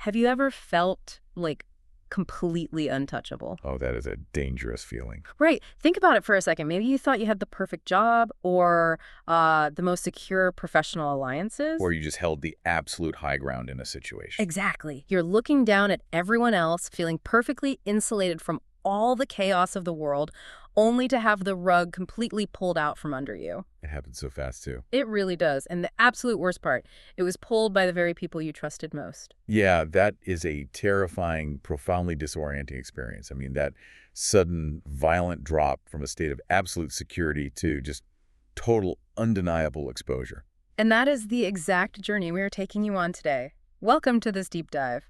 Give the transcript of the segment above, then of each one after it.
Have you ever felt, like, completely untouchable? Oh, that is a dangerous feeling. Right. Think about it for a second. Maybe you thought you had the perfect job or the most secure professional alliances. Or you just held the absolute high ground in a situation. Exactly. You're looking down at everyone else, feeling perfectly insulated from all the chaos of the world, only to have the rug completely pulled out from under you. It happens so fast, too. It really does. And the absolute worst part, it was pulled by the very people you trusted most. Yeah, that is a terrifying, profoundly disorienting experience. I mean, that sudden, violent drop from a state of absolute security to just total, undeniable exposure. And that is the exact journey we are taking you on today. Welcome to this deep dive.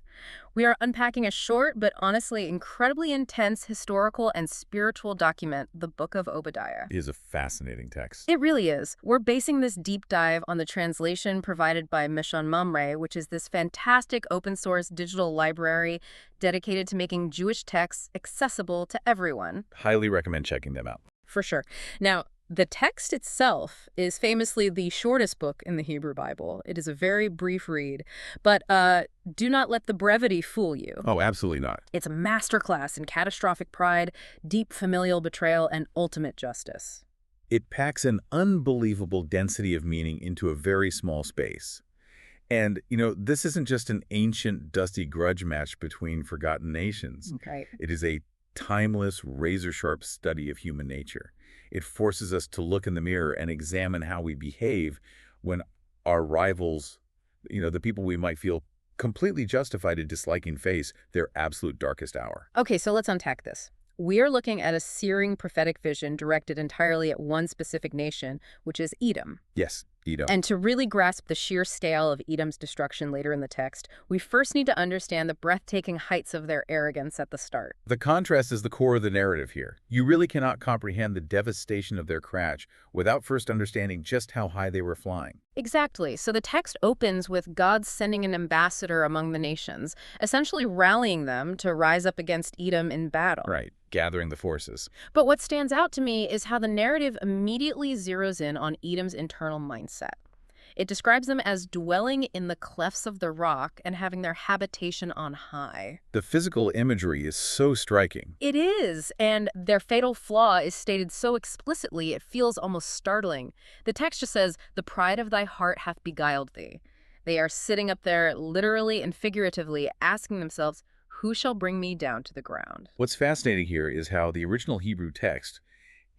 We are unpacking a short but honestly incredibly intense historical and spiritual document, the Book of Obadiah. It is a fascinating text. It really is. We're basing this deep dive on the translation provided by Mishon Mamre, which is this fantastic open-source digital library dedicated to making Jewish texts accessible to everyone. Highly recommend checking them out. For sure. Now, the text itself is famously the shortest book in the Hebrew Bible. It is a very brief read, but do not let the brevity fool you. Oh, absolutely not. It's a masterclass in catastrophic pride, deep familial betrayal, and ultimate justice. It packs an unbelievable density of meaning into a very small space. And, this isn't just an ancient, dusty grudge match between forgotten nations. Right. It is a timeless, razor-sharp study of human nature. It forces us to look in the mirror and examine how we behave when our rivals, the people we might feel completely justified in disliking, face their absolute darkest hour. Okay, so let's unpack this. We are looking at a searing prophetic vision directed entirely at one specific nation, which is Edom. Yes, Edom. And to really grasp the sheer scale of Edom's destruction later in the text, we first need to understand the breathtaking heights of their arrogance at the start. The contrast is the core of the narrative here. You really cannot comprehend the devastation of their crash without first understanding just how high they were flying. Exactly. So the text opens with God sending an ambassador among the nations, essentially rallying them to rise up against Edom in battle. Right, gathering the forces. But what stands out to me is how the narrative immediately zeroes in on Edom's internal mindset. It describes them as dwelling in the clefts of the rock and having their habitation on high. The physical imagery is so striking. It is, and their fatal flaw is stated so explicitly it feels almost startling. The text just says, "The pride of thy heart hath beguiled thee." They are sitting up there literally and figuratively asking themselves, who shall bring me down to the ground? What's fascinating here is how the original Hebrew text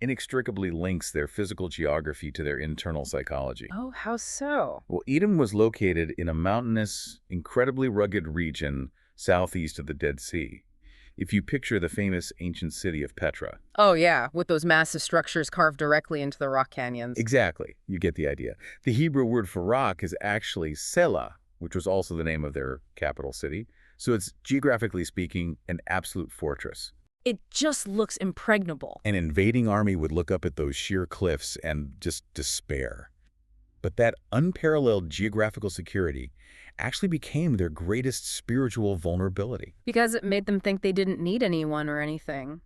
inextricably links their physical geography to their internal psychology. Oh, how so? Well, Edom was located in a mountainous, incredibly rugged region southeast of the Dead Sea. If you picture the famous ancient city of Petra. Oh, yeah, with those massive structures carved directly into the rock canyons. Exactly. You get the idea. The Hebrew word for rock is actually Selah, which was also the name of their capital city. So it's, geographically speaking, an absolute fortress. It just looks impregnable. An invading army would look up at those sheer cliffs and just despair. But that unparalleled geographical security actually became their greatest spiritual vulnerability. Because it made them think they didn't need anyone or anything.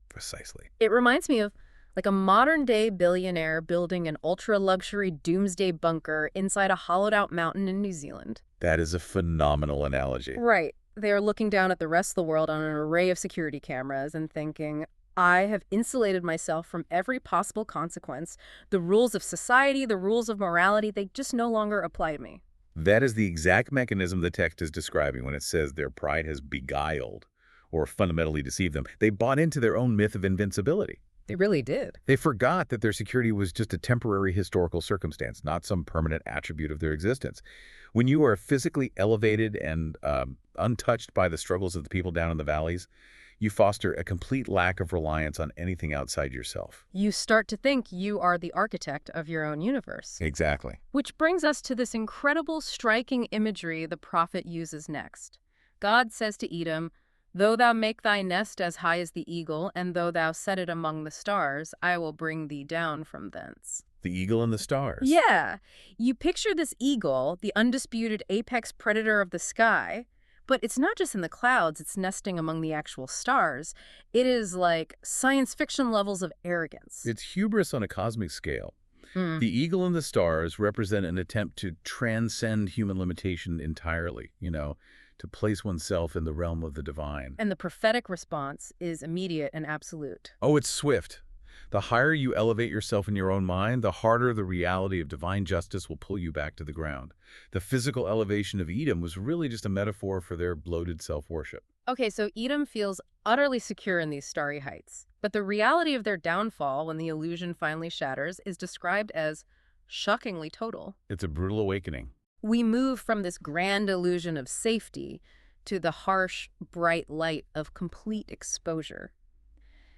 Precisely. It reminds me of like a modern-day billionaire building an ultra-luxury doomsday bunker inside a hollowed-out mountain in New Zealand. That is a phenomenal analogy. Right. They are looking down at the rest of the world on an array of security cameras and thinking, I have insulated myself from every possible consequence. The rules of society, the rules of morality, they just no longer apply to me. That is the exact mechanism the text is describing when it says their pride has beguiled or fundamentally deceived them. They bought into their own myth of invincibility. They really did. They forgot that their security was just a temporary historical circumstance, not some permanent attribute of their existence. When you are physically elevated and untouched by the struggles of the people down in the valleys, you foster a complete lack of reliance on anything outside yourself. You start to think you are the architect of your own universe. Exactly. Which brings us to this incredible, striking imagery the prophet uses next. God says to Edom, "Though thou make thy nest as high as the eagle, and though thou set it among the stars, I will bring thee down from thence." The eagle and the stars. Yeah. You picture this eagle, the undisputed apex predator of the sky, but it's not just in the clouds, it's nesting among the actual stars. It is like science fiction levels of arrogance. It's hubris on a cosmic scale. The eagle and the stars represent an attempt to transcend human limitation entirely, to place oneself in the realm of the divine. And the prophetic response is immediate and absolute. Oh, it's swift. The higher you elevate yourself in your own mind, the harder the reality of divine justice will pull you back to the ground. The physical elevation of Edom was really just a metaphor for their bloated self-worship. Okay, so Edom feels utterly secure in these starry heights. But the reality of their downfall when the illusion finally shatters is described as shockingly total. It's a brutal awakening. We move from this grand illusion of safety to the harsh, bright light of complete exposure.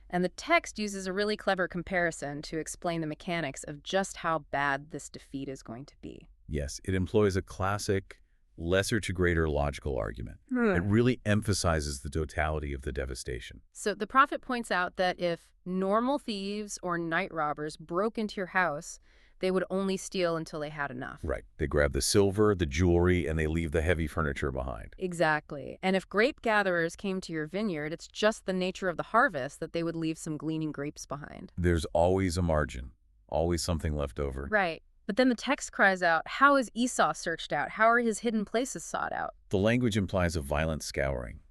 And the text uses a really clever comparison to explain the mechanics of just how bad this defeat is going to be. Yes, it employs a classic lesser to greater logical argument. It really emphasizes the totality of the devastation. So the prophet points out that if normal thieves or night robbers broke into your house, they would only steal until they had enough. Right. They grab the silver, the jewelry, and they leave the heavy furniture behind. Exactly. And if grape gatherers came to your vineyard, it's just the nature of the harvest that they would leave some gleaning grapes behind. There's always a margin, always something left over. Right. But then the text cries out, how is Esau searched out? How are his hidden places sought out? The language implies a violent scouring,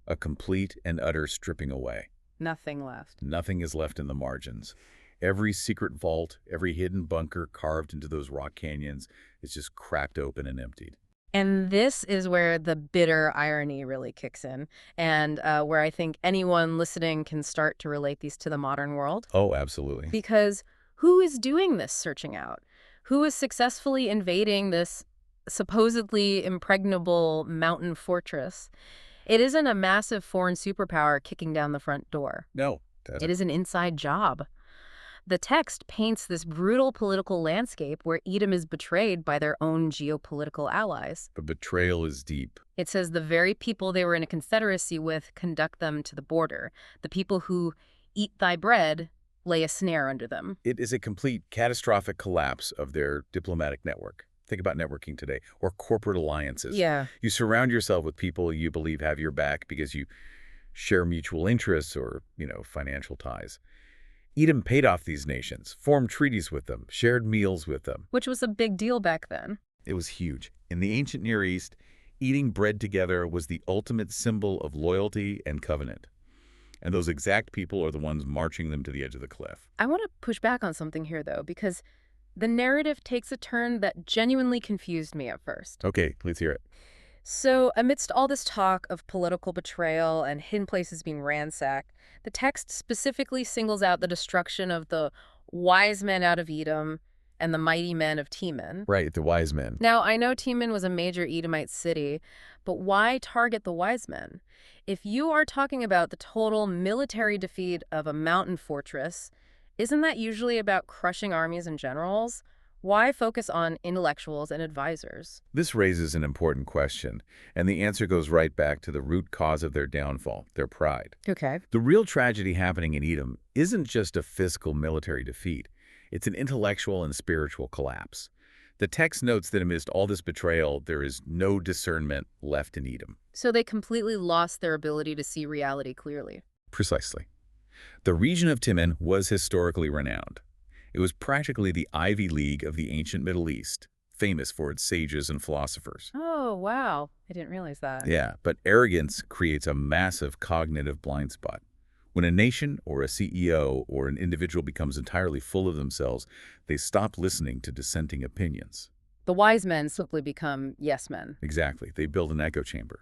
a complete and utter stripping away. Nothing left. Nothing is left in the margins. Every secret vault, every hidden bunker carved into those rock canyons is just cracked open and emptied. And this is where the bitter irony really kicks in, and where I think anyone listening can start to relate these to the modern world. Oh, absolutely. Because who is doing this searching out? Who is successfully invading this supposedly impregnable mountain fortress? It isn't a massive foreign superpower kicking down the front door. No, it is an inside job. The text paints this brutal political landscape where Edom is betrayed by their own geopolitical allies. But betrayal is deep. It says the very people they were in a confederacy with conduct them to the border. The people who eat thy bread lay a snare under them. It is a complete catastrophic collapse of their diplomatic network. Think about networking today, or corporate alliances. Yeah. You surround yourself with people you believe have your back because you share mutual interests or, financial ties. Edom paid off these nations, formed treaties with them, shared meals with them. Which was a big deal back then. It was huge. In the ancient Near East, eating bread together was the ultimate symbol of loyalty and covenant. And those exact people are the ones marching them to the edge of the cliff. I want to push back on something here, though, because the narrative takes a turn that genuinely confused me at first. Okay, let's hear it. So, amidst all this talk of political betrayal and hidden places being ransacked, the text specifically singles out the destruction of the wise men out of Edom and the mighty men of Teman. Right, the wise men. Now, I know Teman was a major Edomite city, but why target the wise men? If you are talking about the total military defeat of a mountain fortress, isn't that usually about crushing armies and generals? Why focus on intellectuals and advisors? This raises an important question, and the answer goes right back to the root cause of their downfall, their pride. Okay. The real tragedy happening in Edom isn't just a physical military defeat. It's an intellectual and spiritual collapse. The text notes that amidst all this betrayal, there is no discernment left in Edom. So they completely lost their ability to see reality clearly. Precisely. The region of Teman was historically renowned. It was practically the Ivy League of the ancient Middle East, famous for its sages and philosophers. Oh, wow. I didn't realize that. Yeah, but arrogance creates a massive cognitive blind spot. When a nation or a CEO or an individual becomes entirely full of themselves, they stop listening to dissenting opinions. The wise men simply become yes men. Exactly. They build an echo chamber.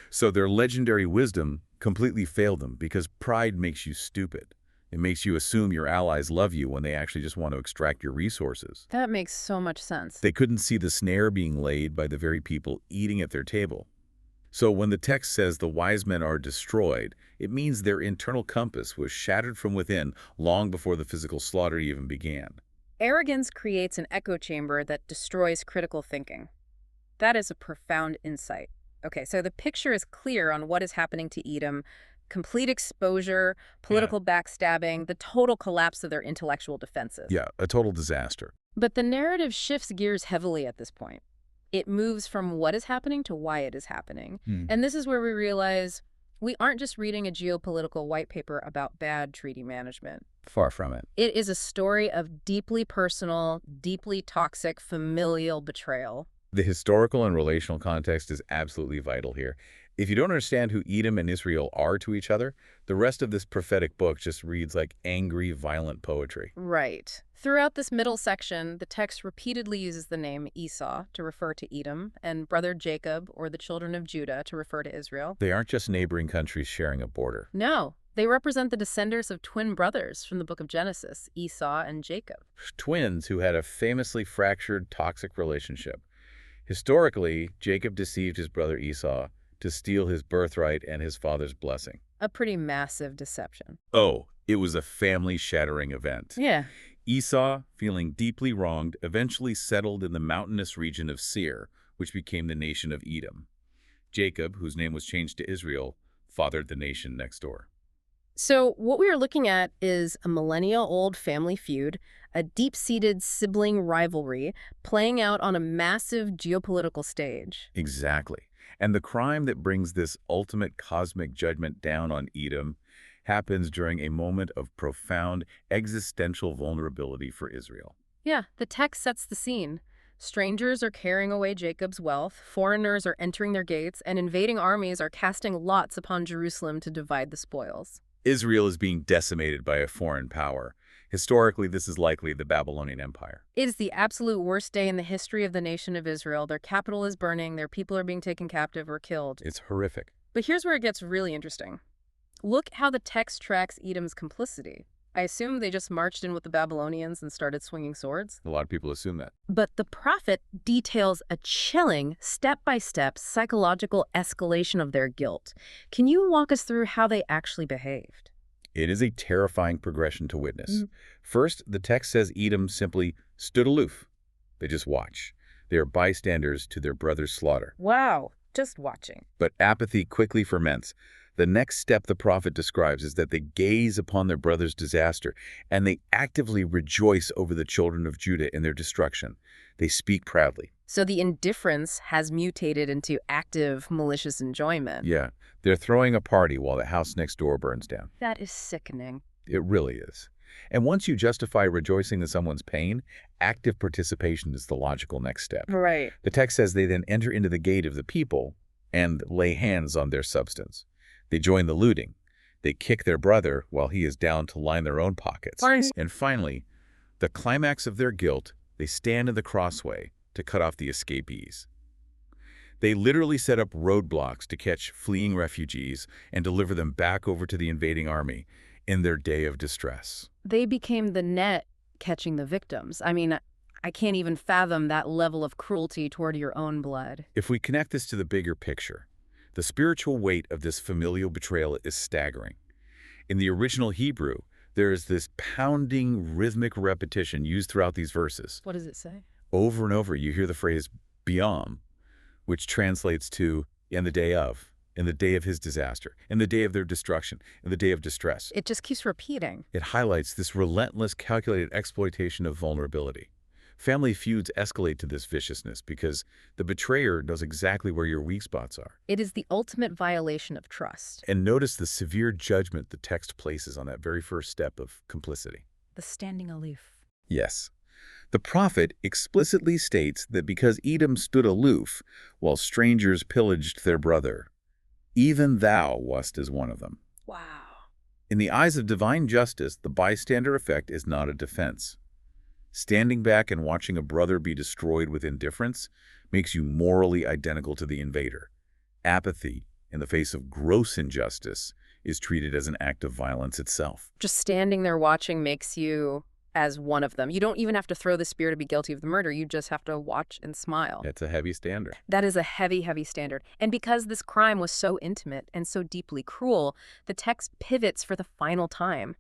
So their legendary wisdom completely failed them because pride makes you stupid. It makes you assume your allies love you when they actually just want to extract your resources. That makes so much sense. They couldn't see the snare being laid by the very people eating at their table. So when the text says the wise men are destroyed, it means their internal compass was shattered from within long before the physical slaughter even began. Arrogance creates an echo chamber that destroys critical thinking. That is a profound insight. Okay, so the picture is clear on what is happening to Edom. Complete exposure, political backstabbing, the total collapse of their intellectual defenses. Yeah, a total disaster. But the narrative shifts gears heavily at this point. It moves from what is happening to why it is happening. And this is where we realize we aren't just reading a geopolitical white paper about bad treaty management. Far from it. It is a story of deeply personal, deeply toxic, familial betrayal. The historical and relational context is absolutely vital here. If you don't understand who Edom and Israel are to each other, the rest of this prophetic book just reads like angry, violent poetry. Right. Throughout this middle section, the text repeatedly uses the name Esau to refer to Edom and brother Jacob or the children of Judah to refer to Israel. They aren't just neighboring countries sharing a border. No, they represent the descendants of twin brothers from the book of Genesis, Esau and Jacob. Twins who had a famously fractured, toxic relationship. Historically, Jacob deceived his brother Esau to steal his birthright and his father's blessing. A pretty massive deception. Oh, it was a family-shattering event. Yeah. Esau, feeling deeply wronged, eventually settled in the mountainous region of Seir, which became the nation of Edom. Jacob, whose name was changed to Israel, fathered the nation next door. So what we are looking at is a millennia-old family feud, a deep-seated sibling rivalry playing out on a massive geopolitical stage. Exactly. And the crime that brings this ultimate cosmic judgment down on Edom happens during a moment of profound existential vulnerability for Israel. Yeah, the text sets the scene. Strangers are carrying away Jacob's wealth, foreigners are entering their gates, and invading armies are casting lots upon Jerusalem to divide the spoils. Israel is being decimated by a foreign power. Historically, this is likely the Babylonian Empire. It is the absolute worst day in the history of the nation of Israel. Their capital is burning, their people are being taken captive or killed. It's horrific. But here's where it gets really interesting. Look how the text tracks Edom's complicity. I assume they just marched in with the Babylonians and started swinging swords. A lot of people assume that. But the prophet details a chilling, step-by-step psychological escalation of their guilt. Can you walk us through how they actually behaved? It is a terrifying progression to witness. First, the text says Edom simply stood aloof. They just watch. They are bystanders to their brother's slaughter. Wow, just watching. But apathy quickly ferments. The next step the prophet describes is that they gaze upon their brother's disaster, and they actively rejoice over the children of Judah in their destruction. They speak proudly. So the indifference has mutated into active, malicious enjoyment. Yeah, they're throwing a party while the house next door burns down. That is sickening. It really is. And once you justify rejoicing in someone's pain, active participation is the logical next step. Right. The text says they then enter into the gate of the people and lay hands on their substance. They join the looting. They kick their brother while he is down to line their own pockets. And finally, the climax of their guilt, they stand in the crossway to cut off the escapees. They literally set up roadblocks to catch fleeing refugees and deliver them back over to the invading army in their day of distress. They became the net catching the victims. I mean, I can't even fathom that level of cruelty toward your own blood. If we connect this to the bigger picture, the spiritual weight of this familial betrayal is staggering. In the original Hebrew, there is this pounding rhythmic repetition used throughout these verses. What does it say? Over and over, you hear the phrase biam, which translates to in the day of his disaster, in the day of their destruction, in the day of distress. It just keeps repeating. It highlights this relentless, calculated exploitation of vulnerability. Family feuds escalate to this viciousness because the betrayer knows exactly where your weak spots are. It is the ultimate violation of trust. And notice the severe judgment the text places on that very first step of complicity. The standing aloof. Yes. The prophet explicitly states that because Edom stood aloof while strangers pillaged their brother, even thou wast as one of them. Wow. In the eyes of divine justice, the bystander effect is not a defense. Standing back and watching a brother be destroyed with indifference makes you morally identical to the invader. Apathy, in the face of gross injustice, is treated as an act of violence itself. Just standing there watching makes you as one of them. You don't even have to throw the spear to be guilty of the murder. You just have to watch and smile. It's a heavy standard. That is a heavy, heavy standard. And because this crime was so intimate and so deeply cruel, the text pivots for the final time.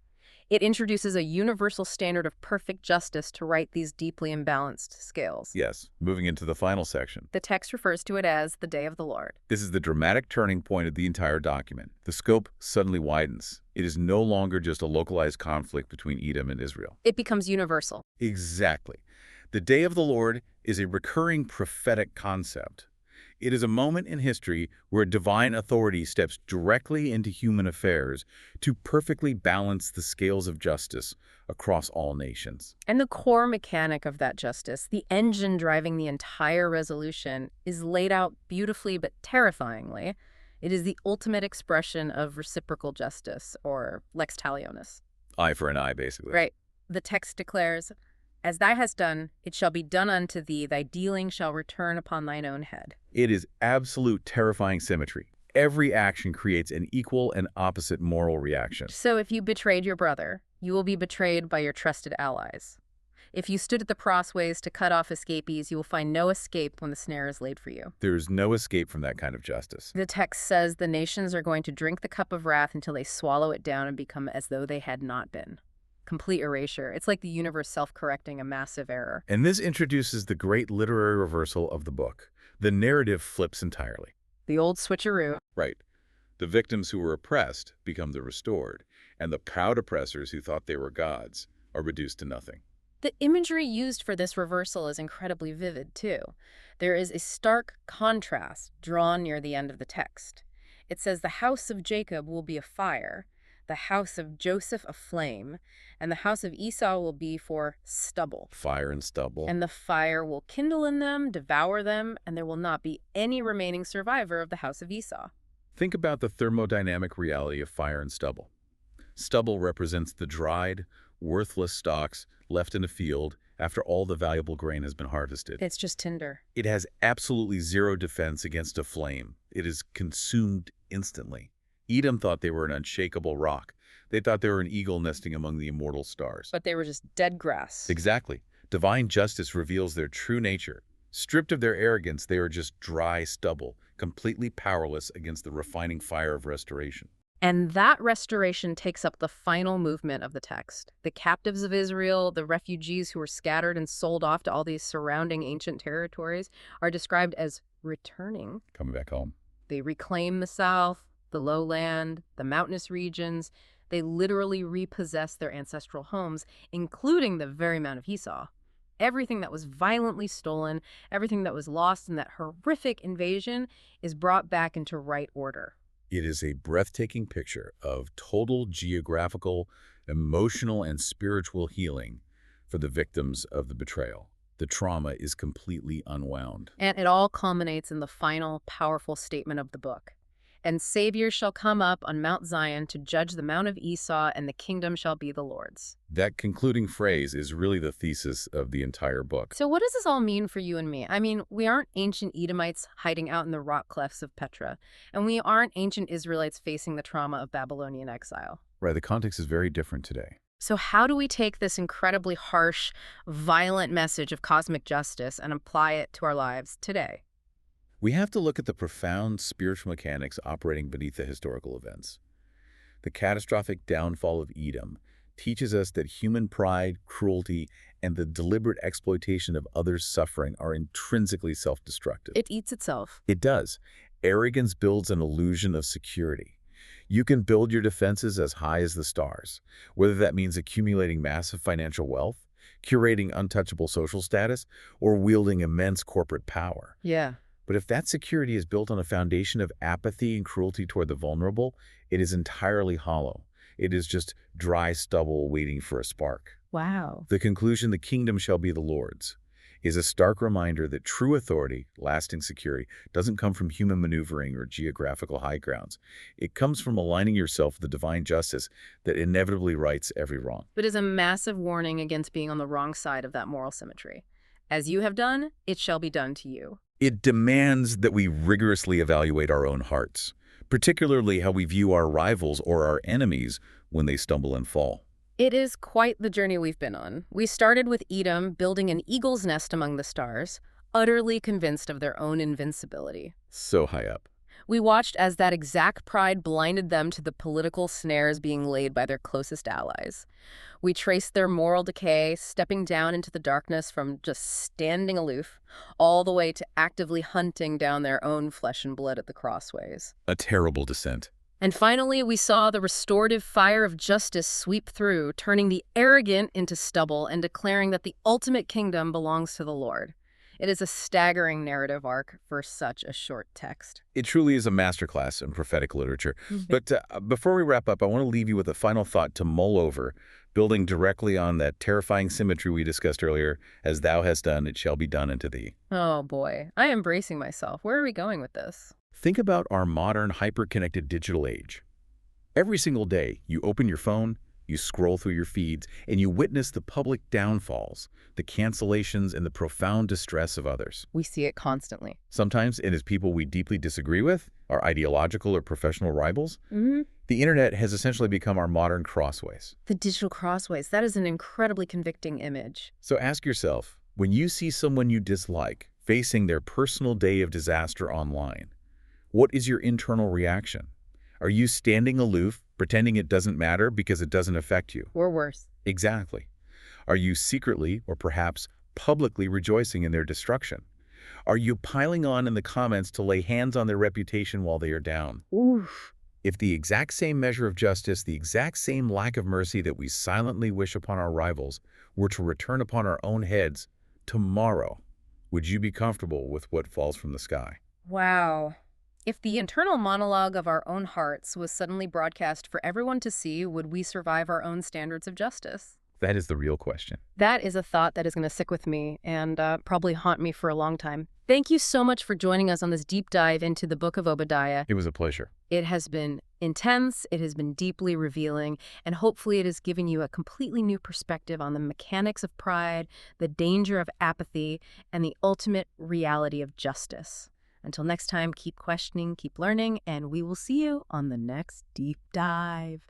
It introduces a universal standard of perfect justice to right these deeply imbalanced scales. Yes, moving into the final section. The text refers to it as the day of the Lord. This is the dramatic turning point of the entire document. The scope suddenly widens. It is no longer just a localized conflict between Edom and Israel. It becomes universal. Exactly. The day of the Lord is a recurring prophetic concept. It is a moment in history where divine authority steps directly into human affairs to perfectly balance the scales of justice across all nations. And the core mechanic of that justice, the engine driving the entire resolution, is laid out beautifully but terrifyingly. It is the ultimate expression of reciprocal justice, or lex talionis. Eye for an eye, basically. Right. The text declares, "As thou hast done, it shall be done unto thee, thy dealing shall return upon thine own head." It is absolute terrifying symmetry. Every action creates an equal and opposite moral reaction. So if you betrayed your brother, you will be betrayed by your trusted allies. If you stood at the crossways to cut off escapees, you will find no escape when the snare is laid for you. There is no escape from that kind of justice. The text says the nations are going to drink the cup of wrath until they swallow it down and become as though they had not been. Complete erasure. It's like the universe self-correcting a massive error. And this introduces the great literary reversal of the book. The narrative flips entirely. The old switcheroo. Right. The victims who were oppressed become the restored, and the proud oppressors who thought they were gods are reduced to nothing. The imagery used for this reversal is incredibly vivid, too. There is a stark contrast drawn near the end of the text. It says the house of Jacob will be a fire, the house of Joseph a flame, and the house of Esau will be for stubble. Fire and stubble. And the fire will kindle in them, devour them, and there will not be any remaining survivor of the house of Esau. Think about the thermodynamic reality of fire and stubble. Stubble represents the dried, worthless stalks left in a field after all the valuable grain has been harvested. It's just tinder. It has absolutely zero defense against a flame. It is consumed instantly. Edom thought they were an unshakable rock. They thought they were an eagle nesting among the immortal stars. But they were just dead grass. Exactly. Divine justice reveals their true nature. Stripped of their arrogance, they are just dry stubble, completely powerless against the refining fire of restoration. And that restoration takes up the final movement of the text. The captives of Israel, the refugees who were scattered and sold off to all these surrounding ancient territories, are described as returning. Coming back home. They reclaim the south, the lowland, the mountainous regions. They literally repossess their ancestral homes, including the very Mount of Esau. Everything that was violently stolen, everything that was lost in that horrific invasion is brought back into right order. It is a breathtaking picture of total geographical, emotional, and spiritual healing for the victims of the betrayal. The trauma is completely unwound. And it all culminates in the final, powerful statement of the book. "And saviors shall come up on Mount Zion to judge the Mount of Esau, and the kingdom shall be the Lord's." That concluding phrase is really the thesis of the entire book. So what does this all mean for you and me? I mean, we aren't ancient Edomites hiding out in the rock clefts of Petra, and we aren't ancient Israelites facing the trauma of Babylonian exile. Right, the context is very different today. So how do we take this incredibly harsh, violent message of cosmic justice and apply it to our lives today? We have to look at the profound spiritual mechanics operating beneath the historical events. The catastrophic downfall of Edom teaches us that human pride, cruelty, and the deliberate exploitation of others' suffering are intrinsically self-destructive. It eats itself. It does. Arrogance builds an illusion of security. You can build your defenses as high as the stars, whether that means accumulating massive financial wealth, curating untouchable social status, or wielding immense corporate power. Yeah. But if that security is built on a foundation of apathy and cruelty toward the vulnerable, it is entirely hollow. It is just dry stubble waiting for a spark. Wow. The conclusion, "the kingdom shall be the Lord's," is a stark reminder that true authority, lasting security, doesn't come from human maneuvering or geographical high grounds. It comes from aligning yourself with the divine justice that inevitably rights every wrong. But is a massive warning against being on the wrong side of that moral symmetry. As you have done, it shall be done to you. It demands that we rigorously evaluate our own hearts, particularly how we view our rivals or our enemies when they stumble and fall. It is quite the journey we've been on. We started with Edom building an eagle's nest among the stars, utterly convinced of their own invincibility. So high up. We watched as that exact pride blinded them to the political snares being laid by their closest allies. We traced their moral decay, stepping down into the darkness from just standing aloof, all the way to actively hunting down their own flesh and blood at the crossways. A terrible descent. And finally, we saw the restorative fire of justice sweep through, turning the arrogant into stubble and declaring that the ultimate kingdom belongs to the Lord. It is a staggering narrative arc for such a short text. It truly is a masterclass in prophetic literature. Mhm. But before we wrap up, I want to leave you with a final thought to mull over, building directly on that terrifying symmetry we discussed earlier, as thou hast done, it shall be done unto thee. Oh boy, I am bracing myself. Where are we going with this? Think about our modern, hyper-connected digital age. Every single day, you open your phone, you scroll through your feeds, and you witness the public downfalls, the cancellations, and the profound distress of others. We see it constantly. Sometimes it is people we deeply disagree with, our ideological or professional rivals. Hmm. The internet has essentially become our modern crossways. The digital crossways, that is an incredibly convicting image. So ask yourself, when you see someone you dislike facing their personal day of disaster online, what is your internal reaction? Are you standing aloof, pretending it doesn't matter because it doesn't affect you? Or worse. Exactly. Are you secretly or perhaps publicly rejoicing in their destruction? Are you piling on in the comments to lay hands on their reputation while they are down? Oof. If the exact same measure of justice, the exact same lack of mercy that we silently wish upon our rivals were to return upon our own heads tomorrow, would you be comfortable with what falls from the sky? Wow. If the internal monologue of our own hearts was suddenly broadcast for everyone to see, would we survive our own standards of justice? That is the real question. That is a thought that is going to stick with me and probably haunt me for a long time. Thank you so much for joining us on this deep dive into the book of Obadiah. It was a pleasure. It has been intense, it has been deeply revealing, and hopefully it has given you a completely new perspective on the mechanics of pride, the danger of apathy, and the ultimate reality of justice. Until next time, keep questioning, keep learning, and we will see you on the next deep dive.